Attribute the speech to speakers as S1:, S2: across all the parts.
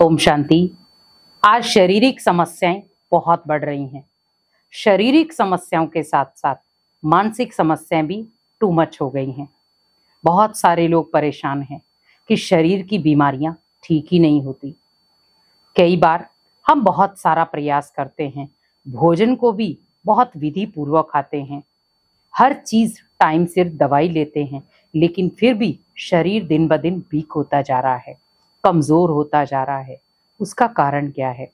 S1: ओम शांति। आज शारीरिक समस्याएं बहुत बढ़ रही हैं। शारीरिक समस्याओं के साथ साथ मानसिक समस्याएं भी टू मच हो गई हैं। बहुत सारे लोग परेशान हैं कि शरीर की बीमारियां ठीक ही नहीं होती। कई बार हम बहुत सारा प्रयास करते हैं, भोजन को भी बहुत विधि पूर्वक खाते हैं, हर चीज टाइम सिर दवाई लेते हैं, लेकिन फिर भी शरीर दिन ब दिन वीक होता जा रहा है, कमजोर होता जा रहा है। उसका कारण क्या है?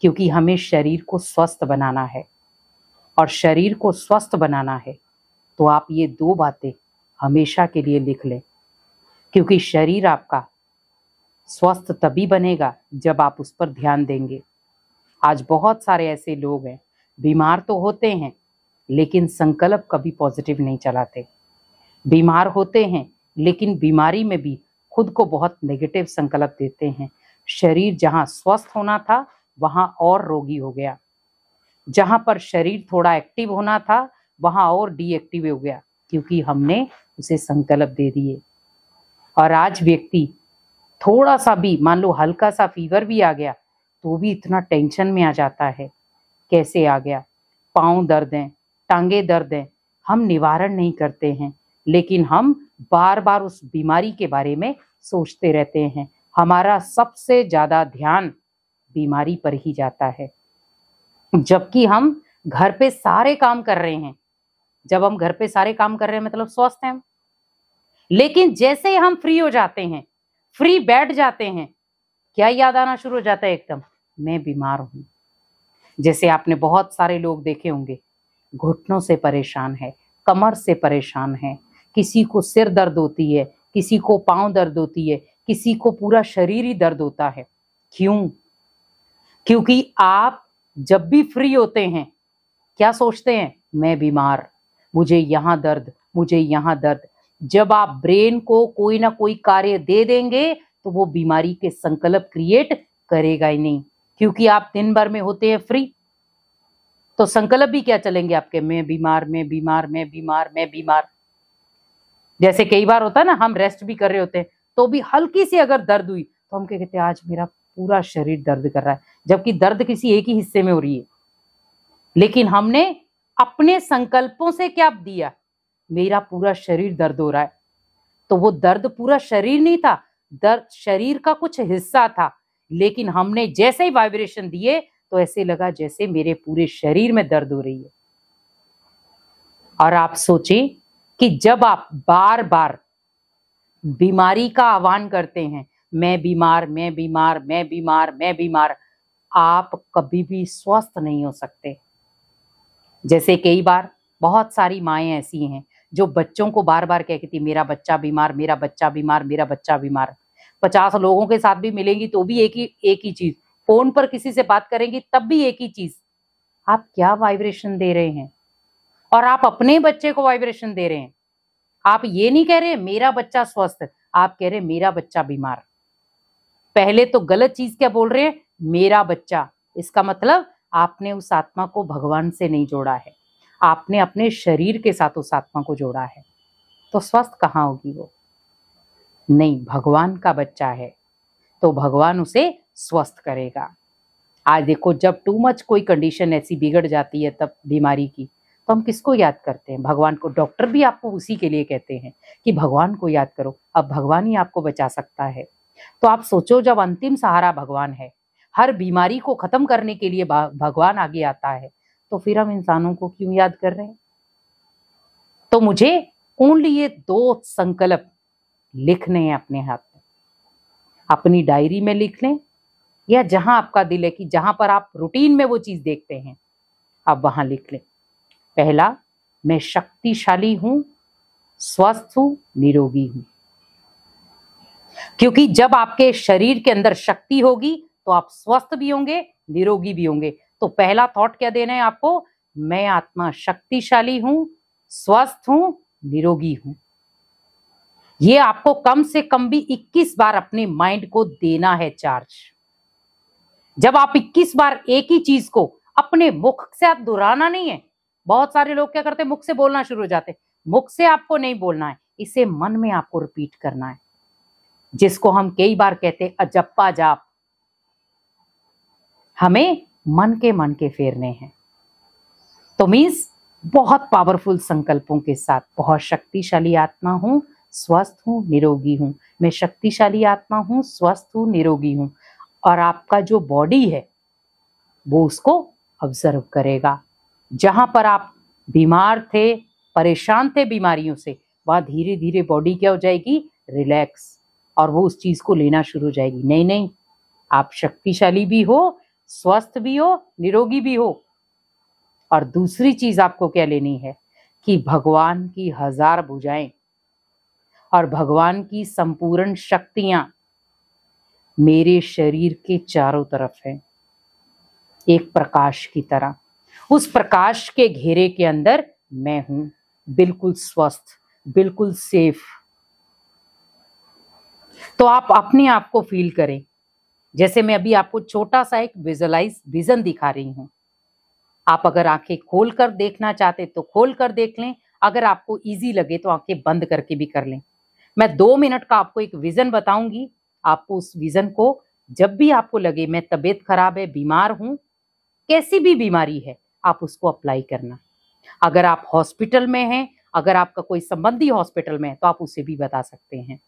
S1: क्योंकि हमें शरीर को स्वस्थ बनाना है, और शरीर को स्वस्थ बनाना है तो आप ये दो बातें हमेशा के लिए लिख लें। क्योंकि शरीर आपका स्वस्थ तभी बनेगा जब आप उस पर ध्यान देंगे। आज बहुत सारे ऐसे लोग हैं, बीमार तो होते हैं लेकिन संकल्प कभी पॉजिटिव नहीं चलाते। बीमार होते हैं लेकिन बीमारी में भी खुद को बहुत नेगेटिव संकल्प देते हैं। शरीर जहां स्वस्थ होना था वहां और रोगी हो गया, जहां पर शरीर थोड़ा एक्टिव होना था वहां और डीएक्टिव हो गया, क्योंकि हमने उसे संकल्प दे दिए। और आज व्यक्ति थोड़ा सा भी, मान लो हल्का सा फीवर भी आ गया तो भी इतना टेंशन में आ जाता है। कैसे आ गया? पाँव दर्द है, टांगे दर्द है, हम निवारण नहीं करते हैं, लेकिन हम बार बार उस बीमारी के बारे में सोचते रहते हैं। हमारा सबसे ज्यादा ध्यान बीमारी पर ही जाता है, जबकि हम घर पे सारे काम कर रहे हैं। जब हम घर पे सारे काम कर रहे हैं मतलब स्वस्थ हैं, लेकिन जैसे ही हम फ्री हो जाते हैं, फ्री बैठ जाते हैं, क्या याद आना शुरू हो जाता है? एकदम मैं बीमार हूं। जैसे आपने बहुत सारे लोग देखे होंगे, घुटनों से परेशान है, कमर से परेशान है, किसी को सिर दर्द होती है, किसी को पांव दर्द होती है, किसी को पूरा शरीर ही दर्द होता है। क्यों? क्योंकि आप जब भी फ्री होते हैं क्या सोचते हैं? मैं बीमार, मुझे यहाँ दर्द, मुझे यहाँ दर्द। जब आप ब्रेन को कोई ना कोई कार्य दे देंगे तो वो बीमारी के संकल्प क्रिएट करेगा ही नहीं, क्योंकि आप दिन भर में होते हैं फ्री। तो संकल्प भी क्या चलेंगे आपके? मैं बीमार, मैं बीमार, मैं बीमार, मैं बीमार। जैसे कई बार होता है ना, हम रेस्ट भी कर रहे होते हैं तो भी हल्की सी अगर दर्द हुई तो हम क्या कहते हैं? आज मेरा पूरा शरीर दर्द कर रहा है, जबकि दर्द किसी एक ही हिस्से में हो रही है। लेकिन हमने अपने संकल्पों से क्या दिया? मेरा पूरा शरीर दर्द हो रहा है। तो वो दर्द पूरा शरीर नहीं था, दर्द शरीर का कुछ हिस्सा था, लेकिन हमने जैसे ही वाइब्रेशन दिए तो ऐसे लगा जैसे मेरे पूरे शरीर में दर्द हो रही है। और आप सोचें कि जब आप बार बार बीमारी का आह्वान करते हैं, मैं बीमार, मैं बीमार, मैं बीमार, मैं बीमार, आप कभी भी स्वस्थ नहीं हो सकते। जैसे कई बार बहुत सारी माएँ ऐसी हैं जो बच्चों को बार बार कहती, मेरा बच्चा बीमार, मेरा बच्चा बीमार, मेरा बच्चा बीमार। 50 लोगों के साथ भी मिलेंगी तो भी एक ही चीज, फोन पर किसी से बात करेंगी तब भी एक ही चीज। आप क्या वाइब्रेशन दे रहे हैं? और आप अपने बच्चे को वाइब्रेशन दे रहे हैं। आप ये नहीं कह रहे मेरा बच्चा स्वस्थ, आप कह रहे मेरा बच्चा बीमार। पहले तो गलत चीज क्या बोल रहे हैं? मेरा बच्चा। इसका मतलब आपने उस आत्मा को भगवान से नहीं जोड़ा है, आपने अपने शरीर के साथ उस आत्मा को जोड़ा है। तो स्वस्थ कहाँ होगी वो? नहीं, भगवान का बच्चा है तो भगवान उसे स्वस्थ करेगा। आज देखो, जब टू मच कोई कंडीशन ऐसी बिगड़ जाती है तब बीमारी की, तो हम किसको याद करते हैं? भगवान को। डॉक्टर भी आपको उसी के लिए कहते हैं कि भगवान को याद करो, अब भगवान ही आपको बचा सकता है। तो आप सोचो, जब अंतिम सहारा भगवान है, हर बीमारी को खत्म करने के लिए भगवान आगे आता है, तो फिर हम इंसानों को क्यों याद कर रहे हैं? तो मुझे ओनली ये दो संकल्प लिखने हैं अपने हाथ में। अपनी डायरी में लिख लें, या जहां आपका दिल है कि जहां पर आप रूटीन में वो चीज देखते हैं, आप वहां लिख लें। पहला, मैं शक्तिशाली हूं, स्वस्थ हूं, निरोगी हूं। क्योंकि जब आपके शरीर के अंदर शक्ति होगी तो आप स्वस्थ भी होंगे, निरोगी भी होंगे। तो पहला थॉट क्या देना है आपको? मैं आत्मा शक्तिशाली हूं, स्वस्थ हूं, निरोगी हूं। ये आपको कम से कम भी 21 बार अपने माइंड को देना है चार्ज। जब आप 21 बार एक ही चीज को अपने मुख से, आप दोहराना नहीं है। बहुत सारे लोग क्या करते हैं? मुख से बोलना शुरू हो जाते हैं। मुख से आपको नहीं बोलना है, इसे मन में आपको रिपीट करना है, जिसको हम कई बार कहते हैं अजप्पा जाप। हमें मन के फेरने हैं। तो मीन्स बहुत पावरफुल संकल्पों के साथ, बहुत शक्तिशाली आत्मा हूं, स्वस्थ हूं, निरोगी हूं। मैं शक्तिशाली आत्मा हूं, स्वस्थ हूं, निरोगी हूं। और आपका जो बॉडी है वो उसको ऑब्जर्व करेगा। जहां पर आप बीमार थे, परेशान थे बीमारियों से, वहां धीरे धीरे बॉडी क्या हो जाएगी, रिलैक्स, और वो उस चीज को लेना शुरू हो जाएगी। नहीं नहीं, आप शक्तिशाली भी हो, स्वस्थ भी हो, निरोगी भी हो। और दूसरी चीज आपको क्या लेनी है कि भगवान की 1000 भुजाएं और भगवान की संपूर्ण शक्तियां मेरे शरीर के चारों तरफ है, एक प्रकाश की तरह। उस प्रकाश के घेरे के अंदर मैं हूं, बिल्कुल स्वस्थ, बिल्कुल सेफ। तो आप अपने आप को फील करें, जैसे मैं अभी आपको छोटा सा एक विजन दिखा रही हूं। आप अगर आंखें खोल कर देखना चाहते तो खोल कर देख लें, अगर आपको इजी लगे तो आंखें बंद करके भी कर लें। मैं 2 मिनट का आपको एक विजन बताऊंगी। आपको उस विजन को, जब भी आपको लगे मैं तबीयत खराब है, बीमार हूं, कैसी भी बीमारी है, आप उसको अप्लाई करना। अगर आप हॉस्पिटल में हैं, अगर आपका कोई संबंधी हॉस्पिटल में है तो आप उसे भी बता सकते हैं।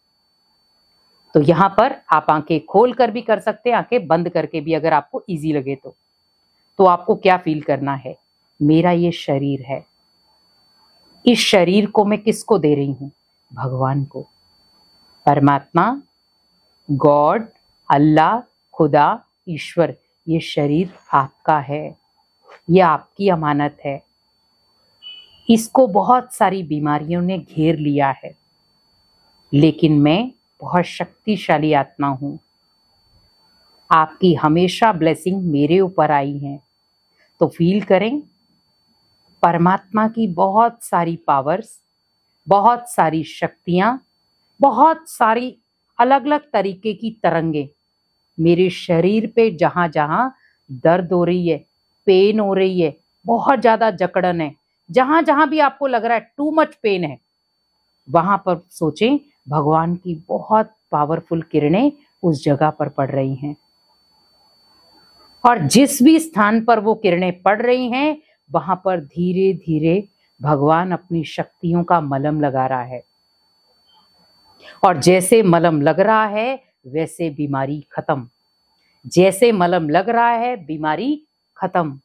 S1: तो यहां पर आप आंखें खोल कर भी कर सकते हैं, आंखें बंद करके भी, अगर आपको इजी लगे तो आपको क्या फील करना है, मेरा ये शरीर है, इस शरीर को मैं किसको दे रही हूं, भगवान को, परमात्मा, गॉड, अल्लाह, खुदा, ईश्वर, ये शरीर आपका है, ये आपकी अमानत है। इसको बहुत सारी बीमारियों ने घेर लिया है, लेकिन मैं बहुत शक्तिशाली आत्मा हूं। आपकी हमेशा ब्लेसिंग मेरे ऊपर आई है। तो फील करें परमात्मा की बहुत सारी पावर्स, बहुत सारी शक्तियां, बहुत सारी अलग अलग तरीके की तरंगे मेरे शरीर पे जहां जहां दर्द हो रही है, पेन हो रही है, बहुत ज्यादा जकड़न है, जहां जहां भी आपको लग रहा है टू मच पेन है, वहां पर सोचें भगवान की बहुत पावरफुल किरणें उस जगह पर पड़ रही हैं। और जिस भी स्थान पर वो किरणें पड़ रही हैं, वहां पर धीरे धीरे भगवान अपनी शक्तियों का मलहम लगा रहा है। और जैसे मलहम लग रहा है वैसे बीमारी खत्म, जैसे मलहम लग रहा है बीमारी खत्म।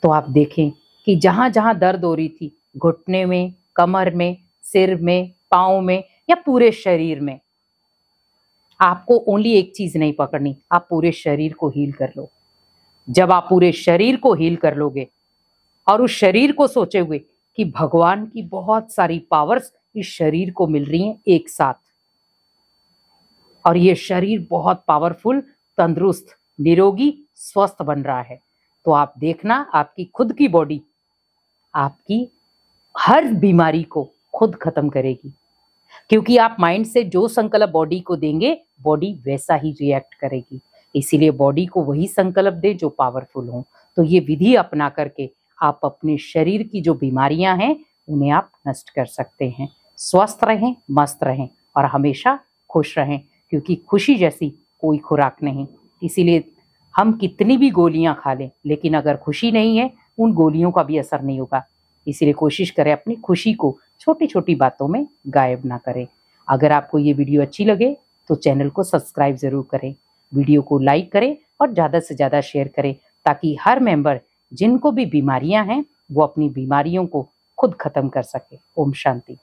S1: तो आप देखें कि जहां जहां दर्द हो रही थी, घुटने में, कमर में, सिर में, पाँव में, या पूरे शरीर में, आपको ओनली एक चीज नहीं पकड़नी, आप पूरे शरीर को हील कर लो। जब आप पूरे शरीर को हील कर लोगे और उस शरीर को सोचे हुए कि भगवान की बहुत सारी पावर्स इस शरीर को मिल रही हैं एक साथ, और ये शरीर बहुत पावरफुल, तंदुरुस्त, निरोगी, स्वस्थ बन रहा है, तो आप देखना आपकी खुद की बॉडी आपकी हर बीमारी को खुद खत्म करेगी। क्योंकि आप माइंड से जो संकल्प बॉडी को देंगे, बॉडी वैसा ही रिएक्ट करेगी। इसीलिए बॉडी को वही संकल्प दे जो पावरफुल हो। तो ये विधि अपना करके आप अपने शरीर की जो बीमारियां हैं उन्हें आप नष्ट कर सकते हैं। स्वस्थ रहें, मस्त रहें और हमेशा खुश रहें, क्योंकि खुशी जैसी कोई खुराक नहीं। इसीलिए हम कितनी भी गोलियां खा लें, लेकिन अगर खुशी नहीं है, उन गोलियों का भी असर नहीं होगा। इसीलिए कोशिश करें अपनी खुशी को छोटी छोटी बातों में गायब ना करें। अगर आपको ये वीडियो अच्छी लगे तो चैनल को सब्सक्राइब जरूर करें, वीडियो को लाइक करें और ज़्यादा से ज़्यादा शेयर करें, ताकि हर मेंबर जिनको भी बीमारियां हैं वो अपनी बीमारियों को खुद खत्म कर सके। ओम शांति।